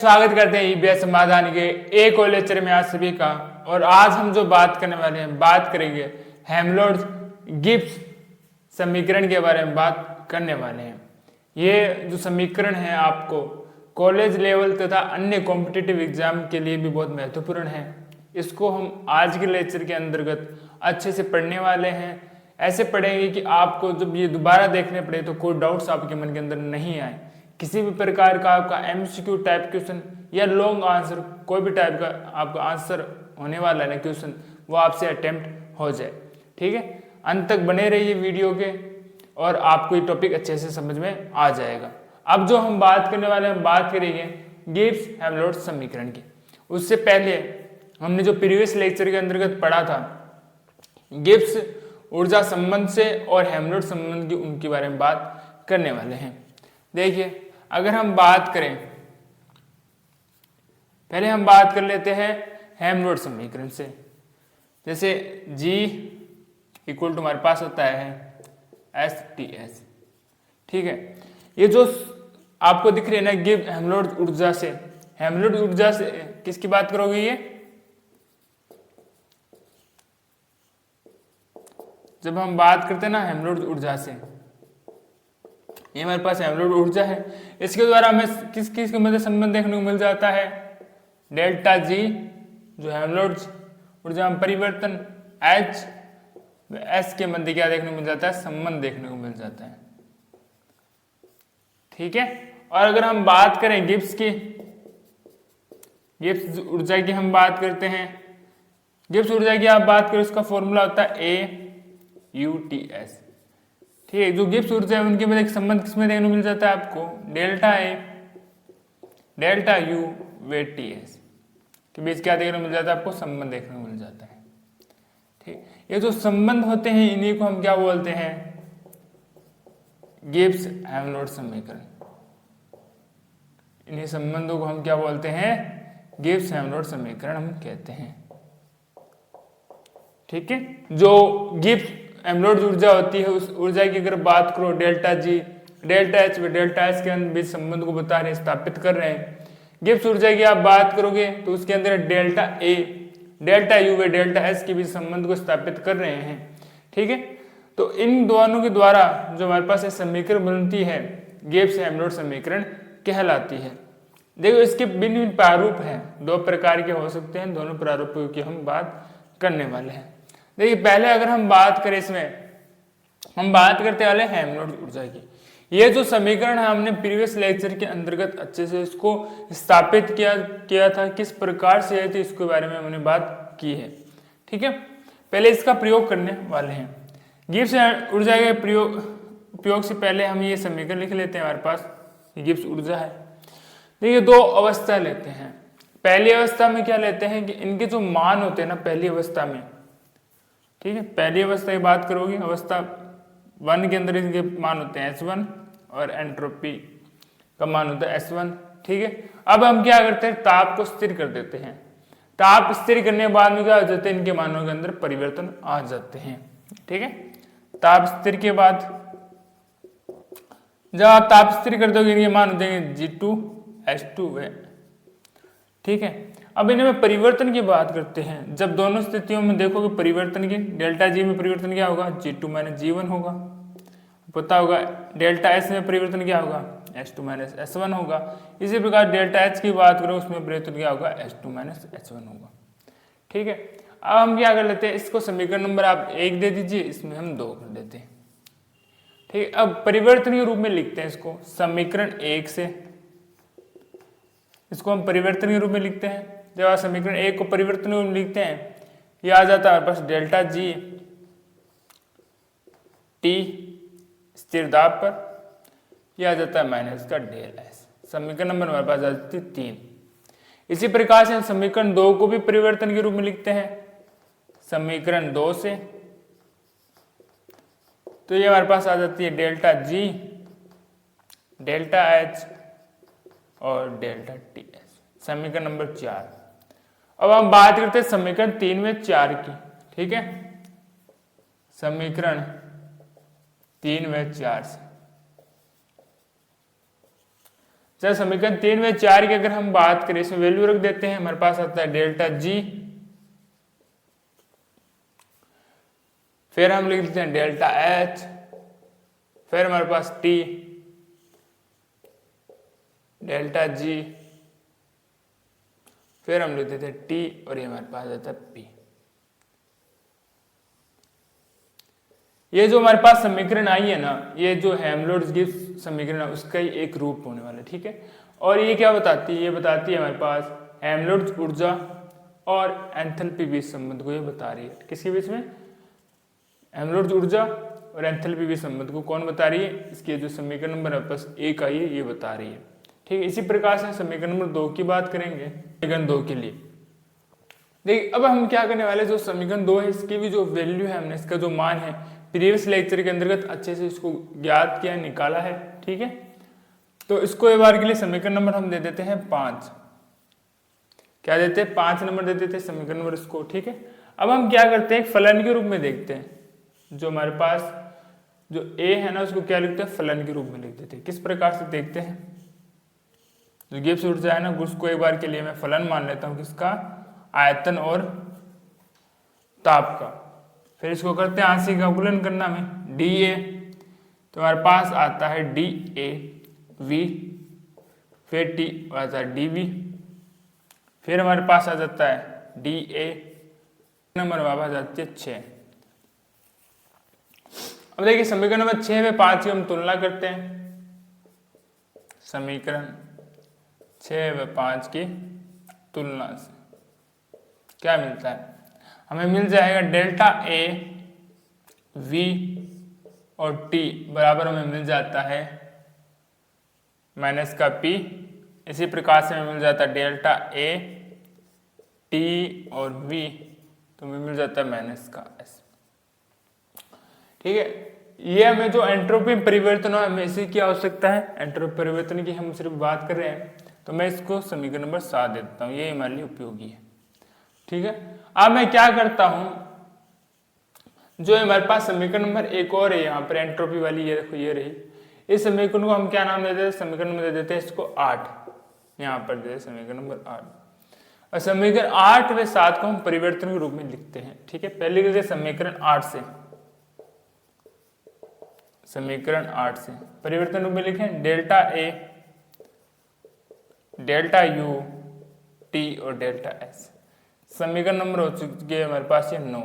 स्वागत करते हैं ईबीएस समाधान के एक और लेक्चर में आप सभी का। और आज हम जो बात करने वाले हैं, बात करेंगे हेल्महोल्ट्ज गिब्स समीकरण के बारे में बात करने वाले हैं। ये जो समीकरण है आपको कॉलेज लेवल तथा अन्य कॉम्पिटिटिव एग्जाम के लिए भी बहुत महत्वपूर्ण है। इसको हम आज के लेक्चर के अंतर्गत अच्छे से पढ़ने वाले हैं। ऐसे पढ़ेंगे कि आपको जब ये दोबारा देखने पड़े तो कोई डाउट्स आपके मन के अंदर नहीं आए। किसी भी प्रकार का आपका एमसीक्यू टाइप क्वेश्चन या लॉन्ग आंसर, कोई भी टाइप का आपका आंसर होने वाला है ना क्वेश्चन, वो आपसे अटेम्प्ट हो जाए। ठीक है, अंत तक बने रहिए वीडियो के और आपको ये टॉपिक अच्छे से समझ में आ जाएगा। अब जो हम बात करने वाले हैं, बात करेंगे गिब्स हेल्महोल्ट्ज समीकरण की। उससे पहले हमने जो प्रीवियस लेक्चर के अंतर्गत पढ़ा था गिब्स ऊर्जा संबंध से और हेल्महोल्ट्ज संबंध की, उनके बारे में बात करने वाले हैं। देखिए, अगर हम बात करें, पहले हम बात कर लेते हैं हेल्महोल्ट्ज समीकरण से। जैसे G इक्वल टू हमारे पास होता है STS। ठीक है, ये जो आपको दिख रही है ना गिब्स हेल्महोल्ट्ज ऊर्जा से, हेल्महोल्ट्ज ऊर्जा से किसकी बात करोगे? ये जब हम बात करते हैं ना हेल्महोल्ट्ज ऊर्जा से, ये हमारे पास हेल्महोल्ट्ज ऊर्जा है। इसके द्वारा हमें किस किस के मध्य संबंध देखने को मिल जाता है? डेल्टा G जो हेल्महोल्ट्ज ऊर्जा में परिवर्तन, H S के मध्य क्या देखने को मिल जाता है? संबंध देखने को मिल जाता है। ठीक है, और अगर हम बात करें गिब्स की, गिब्स ऊर्जा की हम बात करते हैं, गिब्स ऊर्जा की आप बात करें, उसका फॉर्मूला होता है AUTS। ठीक है, जो गिब्स ऊर्जा है उनके मध्य संबंध किसमें देखने को मिल जाता है आपको? Delta A delta U way TS के बीच क्या देखने को मिल जाता है आपको? संबंध देखने को मिल जाता है। ठीक, ये जो संबंध होते हैं इन्हीं को हम क्या बोलते हैं? गिब्स हेल्महोल्ट्ज समीकरण। इन्हीं संबंधों को हम क्या बोलते हैं? गिब्स हेल्महोल्ट्ज समीकरण हम कहते हैं। ठीक है, जो गिब्स हेल्महोल्ट्ज ऊर्जा होती है उस ऊर्जा की अगर बात करो, डेल्टा G डेल्टा H व डेल्टा S के बीच संबंध को बता रहे हैं, स्थापित कर रहे हैं। गिब्स ऊर्जा की आप बात करोगे तो उसके अंदर डेल्टा A डेल्टा U व डेल्टा S के बीच संबंध को स्थापित कर रहे हैं। ठीक है, तो इन दोनों के द्वारा जो हमारे पास समीकरण बनती है गिब्स हेल्महोल्ट्ज समीकरण कहलाती है। देखो, इसके भिन्न भिन्न प्रारूप हैं, दो प्रकार के हो सकते हैं, दोनों प्रारूपों की हम बात करने वाले हैं। देखिए, पहले अगर हम बात करें, इसमें हम बात करते वाले हेल्महोल्ट्ज ऊर्जा की। ये जो समीकरण है हमने प्रीवियस लेक्चर के अंतर्गत अच्छे से इसको स्थापित किया था, किस प्रकार से है, इसके बारे में हमने बात की है। ठीक है, पहले इसका प्रयोग करने वाले हैं। गिब्स ऊर्जा के उपयोग से पहले हम ये समीकरण लिख लेते हैं। हमारे पास गिब्स ऊर्जा है। देखिए, दो अवस्था लेते हैं। पहली अवस्था में क्या लेते हैं कि इनके जो मान होते हैं ना पहली अवस्था में, ठीक है, पहली अवस्था की बात करोगे, अवस्था 1 के अंदर इनके मान होते हैं S1 और एंट्रोपी का मान होता है S1। ठीक है, अब हम क्या करते हैं? ताप को स्थिर कर देते हैं। ताप स्थिर करने के बाद में क्या हो जाते हैं? इनके मानों के अंदर परिवर्तन आ जाते हैं। ठीक है, ताप स्थिर के बाद जब आप ताप स्थिर कर दोगे इनके मान हो जाएंगे G2 H2 वे। ठीक है, अब इनमें परिवर्तन की बात करते हैं। जब दोनों स्थितियों में देखोगे परिवर्तन की, डेल्टा G में परिवर्तन क्या होगा? G2 माइनस G1 होगा। पता होगा डेल्टा S में परिवर्तन क्या होगा? S2 माइनस S1 होगा। इसी प्रकार डेल्टा H की बात करो, उसमें परिवर्तन क्या होगा? S2 माइनस H1 होगा। ठीक है, अब हम क्या कर लेते हैं? इसको समीकरण नंबर आप 1 दे दीजिए, इसमें हम 2 कर देते हैं। ठीक है, अब परिवर्तन के रूप में लिखते हैं इसको समीकरण 1 से, इसको हम परिवर्तन के रूप में लिखते हैं। जब आप समीकरण 1 को परिवर्तन के रूप में लिखते हैं, ये आ जाता है हमारे पास डेल्टा G T स्थिर दाब पर, यह आ जाता है माइनस का डेल S। समीकरण नंबर हमारे पास आ जाती है 3। इसी प्रकार से हम समीकरण 2 को भी परिवर्तन के रूप में लिखते हैं समीकरण 2 से, तो ये हमारे पास आ जाती है डेल्टा G डेल्टा H और डेल्टा TS। समीकरण नंबर 4। अब हम बात करते हैं समीकरण 3 में 4 की। ठीक है, समीकरण 3 व 4 से जब समीकरण 3 में 4 की अगर हम बात करें, इसमें वैल्यू रख देते हैं, हमारे पास आता है डेल्टा जी, फिर हम लिख देते हैं डेल्टा एच, फिर हमारे पास टी, डेल्टा जी, फिर हम लिख देते हैं टी, और ये हमारे पास आता है पी। ये जो हमारे पास समीकरण आई है ना, ये जो हेल्महोल्ट्ज गिब्स समीकरण है उसका ही एक रूप होने वाला है, ठीक है। और ये क्या बताती है, ये बताती है हमारे पास हेल्महोल्ट्ज ऊर्जा और एंथैल्पी बीच संबंध को ये बता रही है। किसके बीच में? हेल्महोल्ट्ज ऊर्जा और एंथैल्पी बीच संबंध को कौन बता रही है? इसके जो समीकरण नंबर बस एक आई है ये बता रही है, ठीक है। इसी प्रकार से समीकरण नंबर 2 की बात करेंगे, समीकरण 2 के लिए देखिए अब हम क्या करने वाले, जो समीकरण 2 है इसकी भी जो वैल्यू है, हमने इसका जो मान है प्रीवियस लेक्चर के अंतर्गत अच्छे से इसको ज्ञात किया, निकाला है, ठीक है। तो इसको एक बार के लिए समीकरण नंबर हम दे देते हैं 5। क्या देते हैं? 5 नंबर दे देते हैं समीकरण नंबर इसको, ठीक है। अब हम क्या करते हैं, फलन के रूप में देखते हैं। जो हमारे पास जो ए है ना उसको क्या लिखते हैं? फलन के रूप में लिख देते हैं। किस प्रकार से देखते हैं? जो गिब्स ऊर्जा है ना उसको एक बार के लिए मैं फलन मान लेता हूं, किसका? आयतन और ताप का। फिर इसको करते हैं आंशिक अवकलन करना में, डी ए, तो हमारे पास आता है डी ए वी, फिर टी आता है डी वी, फिर हमारे पास आ जाता है डी ए नंबर हमारे पास आती है 6। अब देखिए समीकरण नंबर 6 में 5 की हम तुलना करते हैं। समीकरण 6 व 5 की तुलना से क्या मिलता है? हमें मिल जाएगा डेल्टा ए वी और टी बराबर हमें मिल जाता है माइनस का पी। इसी प्रकार से हमें मिल जाता है डेल्टा ए टी और वी, तो हमें मिल जाता है माइनस का एस, ठीक है। ये हमें जो एंट्रोपी परिवर्तन है हमें इसी की आवश्यकता है, एंट्रोपी परिवर्तन की हम सिर्फ बात कर रहे हैं, तो मैं इसको समीकरण नंबर 7 दे देता हूँ, ये हमारे लिए उपयोगी है, ठीक है। अब मैं क्या करता हूं, जो हमारे पास समीकरण नंबर एक और है यहाँ पर एंट्रोपी वाली, ये देखो ये रही, इस समीकरण को हम क्या नाम देते हैं? समीकरण नंबर दे देते हैं इसको 8, यहाँ पर दे समीकरण नंबर 8। और समीकरण 8 व 7 को हम परिवर्तन के रूप में लिखते हैं, ठीक है। पहले लिखते समीकरण 8 से, समीकरण 8 से परिवर्तन रूप में लिखें delta A, delta U, T और डेल्टा एस। समीकरण नंबर हो चुकी है हमारे पास ये 9।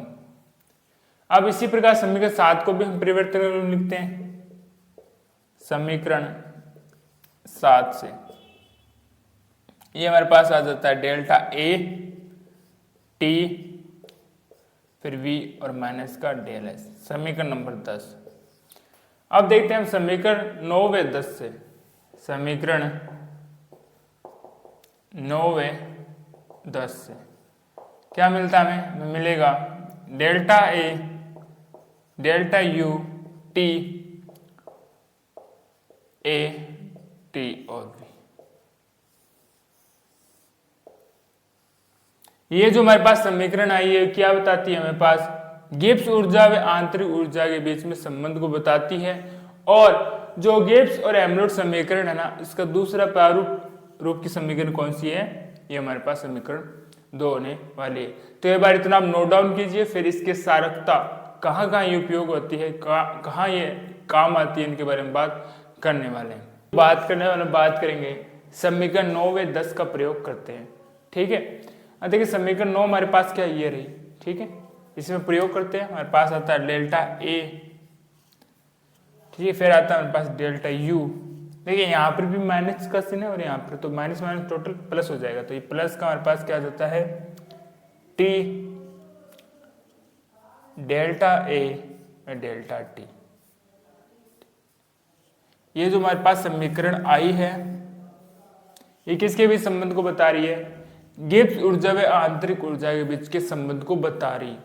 अब इसी प्रकार समीकरण 7 को भी हम परिवर्तन रूप में लिखते हैं, समीकरण 7 से ये हमारे पास आ जाता है डेल्टा ए टी, फिर वी और माइनस का डेल एस, समीकरण नंबर 10। अब देखते हैं हम समीकरण 9 व 10 से, समीकरण 9 व 10 से क्या मिलता है? हमें मिलेगा delta A, delta U, T, A, T और वी। ये जो हमारे पास समीकरण आई है क्या बताती है? हमारे पास गिब्स ऊर्जा व आंतरिक ऊर्जा के बीच में संबंध को बताती है। और जो गिब्स और हेल्महोल्ट्ज समीकरण है ना, इसका दूसरा प्रारूप रूप की समीकरण कौन सी है? ये हमारे पास समीकरण 2 होने वाली है। तो एक बार इतना आप नोट डाउन कीजिए, फिर इसके सारकता कहाँ कहाँ ये उपयोग होती है, कहाँ ये काम आती है, इनके बारे में बात करने वाले हैं। बात करेंगे समीकरण 9 व 10 का प्रयोग करते हैं, ठीक है। देखिए समीकरण 9 हमारे पास क्या ये रही, ठीक है। इसमें प्रयोग करते हैं, हमारे पास आता है डेल्टा ए, ठीक है, फिर आता है हमारे पास डेल्टा यू। देखिए यहाँ पर भी माइनस का चिन्ह है और यहाँ पर तो माइनस माइनस टोटल प्लस हो जाएगा, तो ये प्लस का हमारे पास क्या जाता है T, delta A delta T. ये जो हमारे पास समीकरण आई है ये किसके बीच संबंध को बता रही है? गिब्स ऊर्जा व आंतरिक ऊर्जा के बीच के संबंध को बता रही।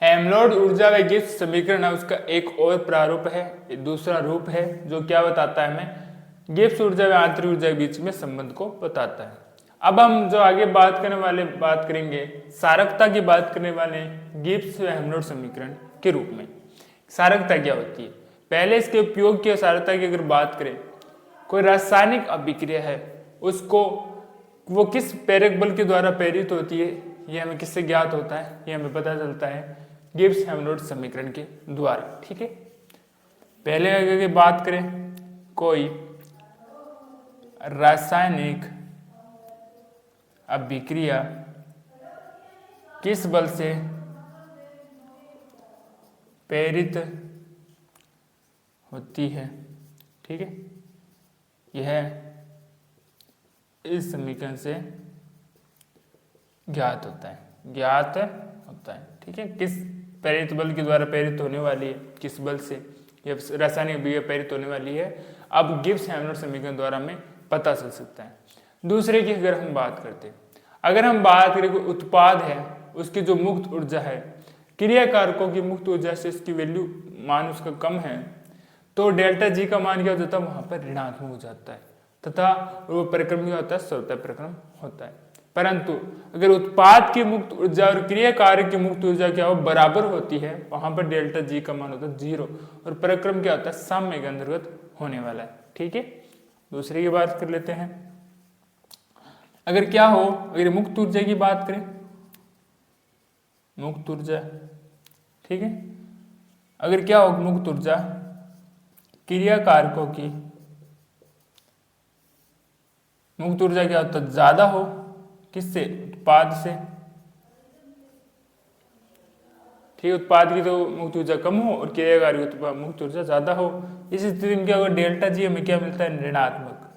हेल्महोल्ट्ज ऊर्जा व गिब्स समीकरण है उसका एक और प्रारूप है, दूसरा रूप है, जो क्या बताता है हमें? गिब्स ऊर्जा व आंतरिक ऊर्जा के बीच में संबंध को बताता है। अब हम जो आगे बात करेंगे सारकता की बात करने वाले गिब्स व हेल्महोल्ट्ज समीकरण के रूप में। सारकता क्या होती है? पहले इसके उपयोग की सारकता की अगर बात करें कोई रासायनिक अभिक्रिया है उसको वो किस प्रेरक बल के द्वारा प्रेरित होती है, ये हमें किससे ज्ञात होता है, ये हमें पता चलता है गिब्स हेमलोड समीकरण के द्वारा। ठीक है, पहले अगर बात करें कोई रासायनिक अभिक्रिया किस बल से प्रेरित होती है, ठीक है, यह इस समीकरण से ज्ञात होता है। ठीक है, किस प्रेरित बल के द्वारा प्रेरित होने वाली है, किस बल से यह रासायनिक अभिक्रिया प्रेरित होने वाली है, अब गिब्स हेमलोड समीकरण द्वारा हमें पता चल सकता है। दूसरे की अगर हम बात करते हैं, अगर हम बात करें कोई उत्पाद है उसकी जो मुक्त ऊर्जा है, क्रिया कारकों की मुक्त ऊर्जा से इसकी वैल्यू मान उसका कम है, तो डेल्टा जी का मान क्या हो जाता है, वहां पर ऋणात्मक हो जाता है तथा वो परिक्रम क्या होता है, स्वतः परिक्रम होता है। परंतु अगर उत्पाद की मुक्त ऊर्जा और क्रिया कार्य की मुक्त ऊर्जा क्या हो बराबर होती है, वहां पर डेल्टा जी का मान होता है 0 और परिक्रम क्या होता है, साम्य के अंतर्गत होने वाला है। ठीक है, दूसरे की बात कर लेते हैं। अगर क्या हो, अगर मुक्त ऊर्जा की बात करें, मुक्त ऊर्जा, ठीक है, अगर क्या हो मुक्त ऊर्जा क्रिया कारकों की मुक्त ऊर्जा क्या होता है, ज्यादा हो किससे, उत्पाद से। ठीक है, उत्पाद की तो मुक्त ऊर्जा कम हो और क्रिया कार्य की मुक्त ऊर्जा ज्यादा हो, इस स्थिति में क्या होगा, डेल्टा जी हमें क्या मिलता है, ऋणात्मक,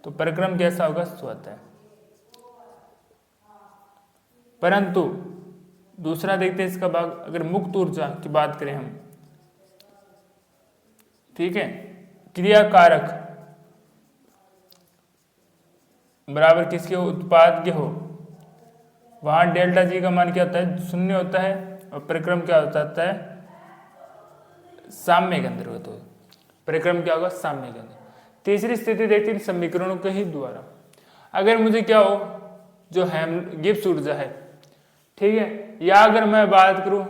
तो परिक्रम कैसा होगा, स्वतः। परंतु दूसरा देखते हैं इसका भाग, अगर मुक्त ऊर्जा की बात करें हम, ठीक है, क्रिया कारक बराबर किसके हो, उत्पाद के हो, वहां डेल्टा जी का मान क्या होता है, 0 होता है और परिक्रम क्या हो जाता है, साम्य के अंतर्गत हो, परिक्रम क्या होगा, साम्य के अंदर। तीसरी स्थिति देखते हैं समीकरणों के ही द्वारा, अगर मुझे क्या हो, जो गिब्स ऊर्जा है, ठीक है, या अगर मैं बात करूं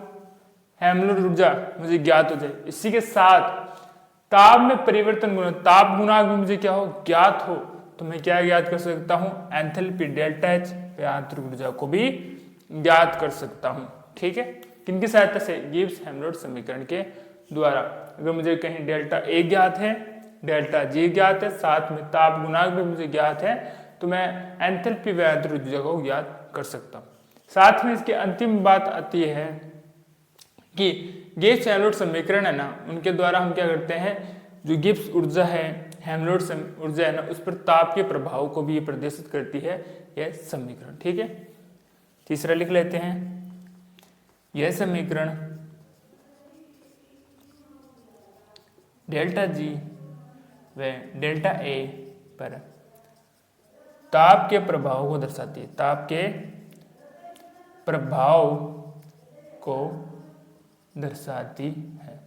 हेमलोड ऊर्जा मुझे ज्ञात हो जाए, इसी के साथ ताप में परिवर्तन गुणांक, ताप गुणांक भी मुझे क्या हो, ज्ञात हो, तो मैं क्या ज्ञात कर सकता हूं, एंथैल्पी डेल्टा एच आंतरिक ऊर्जा को भी ज्ञात कर सकता हूं। ठीक है, किनकी सहायता से, गिब्स हेमलोड समीकरण के द्वारा। अगर मुझे कहीं डेल्टा ए ज्ञात है, डेल्टा जी ज्ञात है, साथ में ताप गुणांक भी मुझे ज्ञात है, तो मैं एंथैल्पी व आंतरिक ऊर्जा को ज्ञात कर सकता हूं। साथ में इसकी अंतिम बात आती है कि गिब्स हेमलोड समीकरण है ना, उनके द्वारा हम क्या करते हैं, जो गिब्स ऊर्जा है, हेमलोड ऊर्जा है ना, उस पर ताप के प्रभाव को भी प्रदर्शित करती है यह समीकरण। ठीक है, तीसरा लिख लेते हैं, यह समीकरण डेल्टा जी व डेल्टा ए पर ताप के प्रभाव को दर्शाती है, ताप के प्रभाव को दर्शाती है।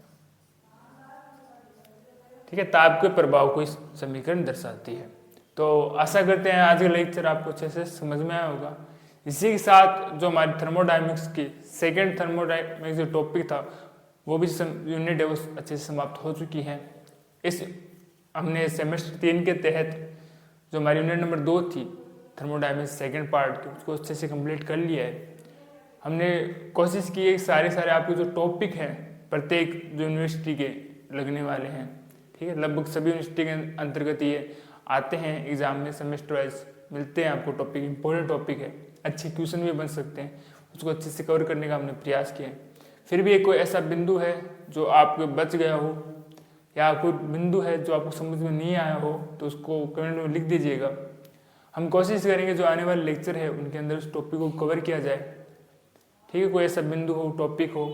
ठीक है, ताप के प्रभाव को इस समीकरण दर्शाती है। तो आशा करते हैं आज का लेक्चर आपको अच्छे से समझ में आया होगा। इसी के साथ जो हमारी थर्मोडायनेमिक्स की सेकेंड थर्मोडायनेमिक्स जो टॉपिक था, वो भी यूनिट है वो अच्छे से समाप्त हो चुकी है। इस हमने सेमेस्टर 3 के तहत जो हमारी यूनिट नंबर 2 थी थर्मोडायनेमिक्स सेकेंड पार्ट की, उसको अच्छे से कंप्लीट कर लिया है। हमने कोशिश की है सारे आपके जो टॉपिक हैं प्रत्येक जो यूनिवर्सिटी के लगने वाले हैं, ठीक है, लगभग सभी यूनिवर्सिटी के अंतर्गत ये आते हैं एग्जाम में, सेमेस्टर वाइज मिलते हैं आपको टॉपिक, इंपॉर्टेंट टॉपिक है, अच्छे क्वेश्चन भी बन सकते हैं, उसको अच्छे से कवर करने का हमने प्रयास किया है। फिर भी एक कोई ऐसा बिंदु है जो आपको बच गया हो या कोई बिंदु है जो आपको समझ में नहीं आया हो, तो उसको कमेंट में लिख दीजिएगा। हम कोशिश करेंगे जो आने वाले लेक्चर है उनके अंदर उस टॉपिक को कवर किया जाए। ठीक है, कोई ऐसा बिंदु हो, टॉपिक हो,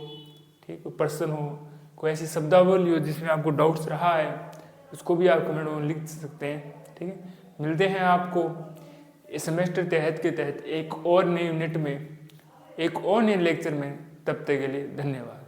ठीक, कोई पर्सन हो, कोई ऐसी शब्दावली हो जिसमें आपको डाउट्स रहा है, उसको भी आप कमेंट में लिख सकते हैं। ठीक है, मिलते हैं आपको इस सेमेस्टर के तहत एक और नई यूनिट में, एक और नए लेक्चर में। तब तक के लिए धन्यवाद।